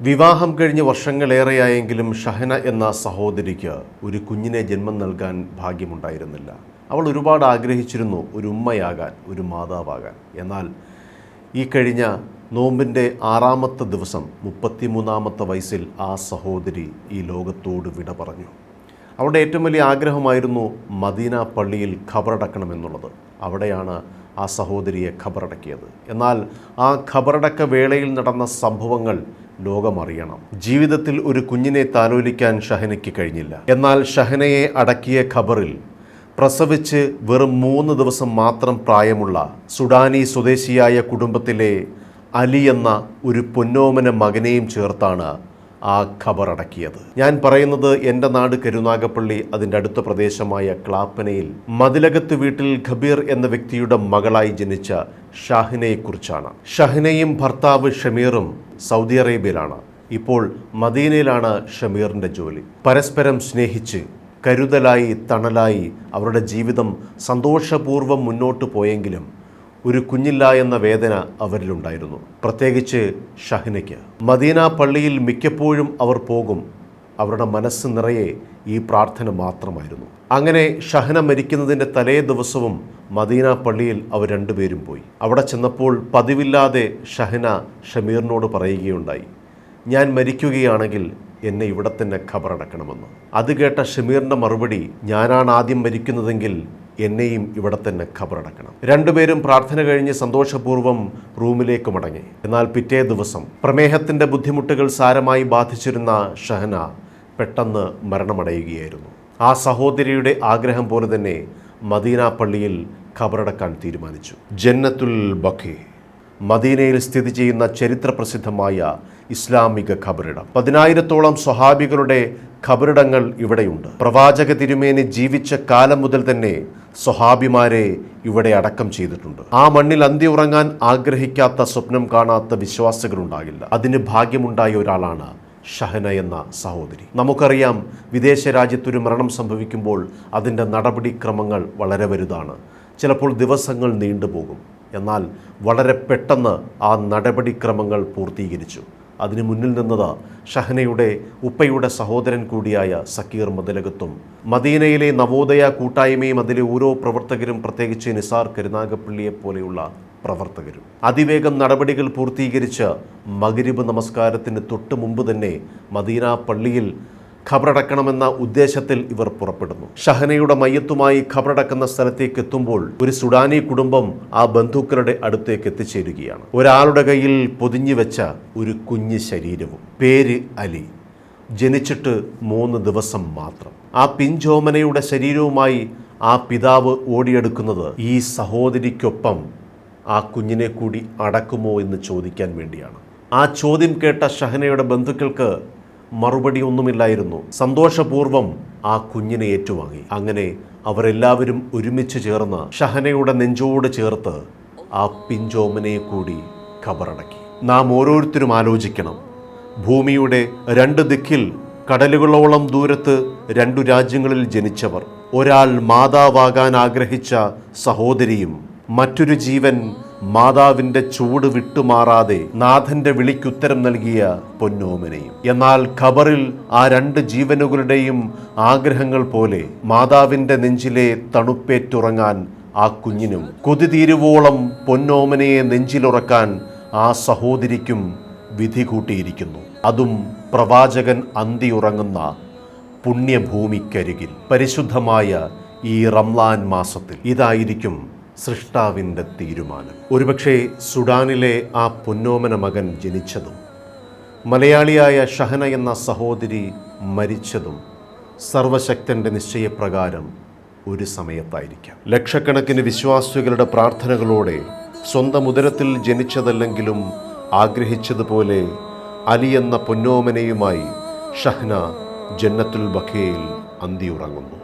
വിവാഹം കഴിഞ്ഞ് വർഷങ്ങളേറെയായെങ്കിലും ഷഹന എന്ന സഹോദരിക്ക് ഒരു കുഞ്ഞിനെ ജന്മം നൽകാൻ ഭാഗ്യമുണ്ടായിരുന്നില്ല. അവൾ ഒരുപാട് ആഗ്രഹിച്ചിരുന്നു ഒരു ഉമ്മയാകാൻ, ഒരു മാതാവാകാൻ. എന്നാൽ ഈ കഴിഞ്ഞ നോമ്പിൻ്റെ 6-ാമത്തെ ദിവസം 33-ാമത്തെ വയസ്സിൽ ആ സഹോദരി ഈ ലോകത്തോട് വിട പറഞ്ഞു. അവളുടെ ഏറ്റവും വലിയ ആഗ്രഹമായിരുന്നു മദീന പള്ളിയിൽ ഖബറടക്കണമെന്നുള്ളത്. അവിടെയാണ് ആ സഹോദരിയെ ഖബറടക്കിയത്. എന്നാൽ ആ ഖബറടക്ക വേളയിൽ നടന്ന സംഭവങ്ങൾ ലോകമറിയണം. ജീവിതത്തിൽ ഒരു കുഞ്ഞിനെ താലോലിക്കാൻ ഷഹനയ്ക്ക് കഴിഞ്ഞില്ല. എന്നാൽ ഷഹനയെ അടക്കിയ ഖബറിൽ പ്രസവിച്ച് വെറും 3 ദിവസം മാത്രം പ്രായമുള്ള സുഡാനി സ്വദേശിയായ കുടുംബത്തിലെ അലി എന്ന ഒരു പൊന്നോമന മകനെയും ചേർത്താണ് ആ ഖബറടക്കിയത്. ഞാൻ പറയുന്നത് എൻ്റെ നാട് കരുനാഗപ്പള്ളി, അതിൻ്റെ അടുത്ത പ്രദേശമായ ക്ലാപ്പനയിൽ മതിലകത്ത് വീട്ടിൽ ഖബീർ എന്ന വ്യക്തിയുടെ മകളായി ജനിച്ച ഷാഹിനയെക്കുറിച്ചാണ്. ഷഹനയും ഭർത്താവ് ഷമീറും സൗദി അറേബ്യയിലാണ്. ഇപ്പോൾ മദീനയിലാണ് ഷമീറിൻ്റെ ജോലി. പരസ്പരം സ്നേഹിച്ച് കരുതലായി തണലായി അവരുടെ ജീവിതം സന്തോഷപൂർവ്വം മുന്നോട്ട് പോയെങ്കിലും ഒരു കുഞ്ഞില്ല എന്ന വേദന അവരിലുണ്ടായിരുന്നു. പ്രത്യേകിച്ച് ഷഹനയ്ക്ക്. മദീന പള്ളിയിൽ മിക്കപ്പോഴും അവർ പോകും. അവരുടെ മനസ്സ് നിറയെ ഈ പ്രാർത്ഥന മാത്രമായിരുന്നു. അങ്ങനെ ഷഹന മരിക്കുന്നതിൻ്റെ തലേ ദിവസവും മദീന പള്ളിയിൽ അവർ രണ്ടുപേരും പോയി. അവിടെ ചെന്നപ്പോൾ പതിവില്ലാതെ ഷഹന ഷമീറിനോട് പറയുകയുണ്ടായി, ഞാൻ മരിക്കുകയാണെങ്കിൽ എന്നെ ഇവിടെ തന്നെ ഖബറടക്കണമെന്ന്. അത് കേട്ട ഷമീറിൻ്റെ മറുപടി, ഞാനാണ് ആദ്യം മരിക്കുന്നതെങ്കിൽ എന്നെയും ഇവിടെ തന്നെ ഖബറടക്കണം. രണ്ടുപേരും പ്രാർത്ഥന കഴിഞ്ഞ് സന്തോഷപൂർവ്വം റൂമിലേക്ക് മടങ്ങി. എന്നാൽ പിറ്റേ ദിവസം പ്രമേഹത്തിൻ്റെ ബുദ്ധിമുട്ടുകൾ സാരമായി ബാധിച്ചിരുന്ന ഷഹന പെട്ടെന്ന് മരണമടയുകയായിരുന്നു. ആ സഹോദരിയുടെ ആഗ്രഹം പോലെ തന്നെ മദീന പള്ളിയിൽ ഖബറടക്കാൻ തീരുമാനിച്ചു. ജന്നത്തുൽ ബഖീ മദീനയിൽ സ്ഥിതി ചെയ്യുന്ന ചരിത്രപ്രസിദ്ധമായ ഇസ്ലാമിക ഖബറിടം. 10,000-ഓളം സ്വഹാബികളുടെ ഖബറിടങ്ങൾ ഇവിടെയുണ്ട്. പ്രവാചക തിരുമേനി ജീവിച്ച കാലം മുതൽ തന്നെ സ്വഹാബിമാരെ ഇവിടെ അടക്കം ചെയ്തിട്ടുണ്ട്. ആ മണ്ണിൽ അന്തിയുറങ്ങാൻ ആഗ്രഹിക്കാത്ത, സ്വപ്നം കാണാത്ത വിശ്വാസികളുണ്ടാകില്ല. അതിന് ഭാഗ്യമുണ്ടായ ഒരാളാണ് ഷഹന എന്ന സഹോദരി. നമുക്കറിയാം, വിദേശ രാജ്യത്തൊരു മരണം സംഭവിക്കുമ്പോൾ അതിൻ്റെ നടപടിക്രമങ്ങൾ വളരെ വലുതാണ്. ചിലപ്പോൾ ദിവസങ്ങൾ നീണ്ടുപോകും. എന്നാൽ വളരെ പെട്ടെന്ന് ആ നടപടിക്രമങ്ങൾ പൂർത്തീകരിച്ചു. അതിനു മുന്നിൽ നിന്നത് ഷഹനയുടെ ഉപ്പയുടെ സഹോദരൻ കൂടിയായ സക്കീർ മതിലകത്തും മദീനയിലെ നവോദയ കൂട്ടായ്മയും അതിലെ ഓരോ പ്രവർത്തകരും, പ്രത്യേകിച്ച് നിസാർ കരുനാഗപ്പള്ളിയെ പോലെയുള്ള പ്രവർത്തകരും അതിവേഗം നടപടികൾ പൂർത്തീകരിച്ച് മഗ്രിബ് നമസ്കാരത്തിന് തൊട്ട് മുമ്പ് തന്നെ മദീന പള്ളിയിൽ ഖബറടക്കണമെന്ന ഉദ്ദേശത്തിൽ ഇവർ പുറപ്പെടുന്നു. ഷഹനയുടെ മയ്യത്തുമായി ഖബറടക്കുന്ന സ്ഥലത്തേക്ക് എത്തുമ്പോൾ ഒരു സുഡാനി കുടുംബം ആ ബന്ധുക്കളുടെ അടുത്തേക്ക് എത്തിച്ചേരുകയാണ്. ഒരാളുടെ കയ്യിൽ പൊതിഞ്ഞു വെച്ച ഒരു കുഞ്ഞ് ശരീരവും. പേര് അലി. ജനിച്ചിട്ട് 3 ദിവസം മാത്രം. ആ പിഞ്ചോമനയുടെ ശരീരവുമായി ആ പിതാവ് ഓടിയെടുക്കുന്നത് ഈ സഹോദരിക്കൊപ്പം ആ കുഞ്ഞിനെ കൂടി അടക്കുമോ എന്ന് ചോദിക്കാൻ വേണ്ടിയാണ്. ആ ചോദ്യം കേട്ട ഷഹനയുടെ ബന്ധുക്കൾക്ക് മറുപടി ഒന്നുമില്ലായിരുന്നു. സന്തോഷപൂർവ്വം ആ കുഞ്ഞിനെ ഏറ്റുവാങ്ങി. അങ്ങനെ അവരെല്ലാവരും ഒരുമിച്ച് ചേർന്ന് ഷഹനയുടെ നെഞ്ചോട് ചേർത്ത് ആ പിഞ്ചോമനയെ കൂടി ഖബറടക്കി. നാം ഓരോരുത്തരും ആലോചിക്കണം, ഭൂമിയുടെ 2 ദിക്കിൽ കടലുകളോളം ദൂരത്ത് 2 രാജ്യങ്ങളിൽ ജനിച്ചവർ, ഒരാൾ മാതാവാകാൻ ആഗ്രഹിച്ച സഹോദരിയും മറ്റൊരു ജീവൻ മാതാവിൻ്റെ ചൂട് വിട്ടുമാറാതെ നാഥന്റെ വിളിക്കുത്തരം നൽകിയ പൊന്നോമനയും. എന്നാൽ ഖബറിൽ ആ 2 ജീവനുകളുടെയും ആഗ്രഹങ്ങൾ പോലെ മാതാവിൻ്റെ നെഞ്ചിലെ തണുപ്പേറ്റുറങ്ങാൻ ആ കുഞ്ഞിനും, കൊതി തീരുവോളം പൊന്നോമനയെ നെഞ്ചിലുറക്കാൻ ആ സഹോദരിക്കും വിധി കൂട്ടിയിരിക്കുന്നു. അതും പ്രവാചകൻ അന്തിയുറങ്ങുന്ന പുണ്യഭൂമിക്കരികിൽ, പരിശുദ്ധമായ ഈ റംലാൻ മാസത്തിൽ. ഇതായിരിക്കും സൃഷ്ടാവിൻ്റെ തീരുമാനം. ഒരുപക്ഷെ സുഡാനിലെ ആ പൊന്നോമന മകൻ ജനിച്ചതും മലയാളിയായ ഷഹന എന്ന സഹോദരി മരിച്ചതും സർവശക്തൻ്റെ നിശ്ചയപ്രകാരം ഒരു സമയത്തായിരിക്കാം. ലക്ഷക്കണക്കിന് വിശ്വാസികളുടെ പ്രാർത്ഥനകളോടെ സ്വന്തം ഉദരത്തിൽ ജനിച്ചതല്ലെങ്കിലും ആഗ്രഹിച്ചതുപോലെ അലി എന്ന പൊന്നോമനയുമായി ഷഹന ജന്നത്തുൽ ബഖീയിൽ അന്തിയുറങ്ങുന്നു.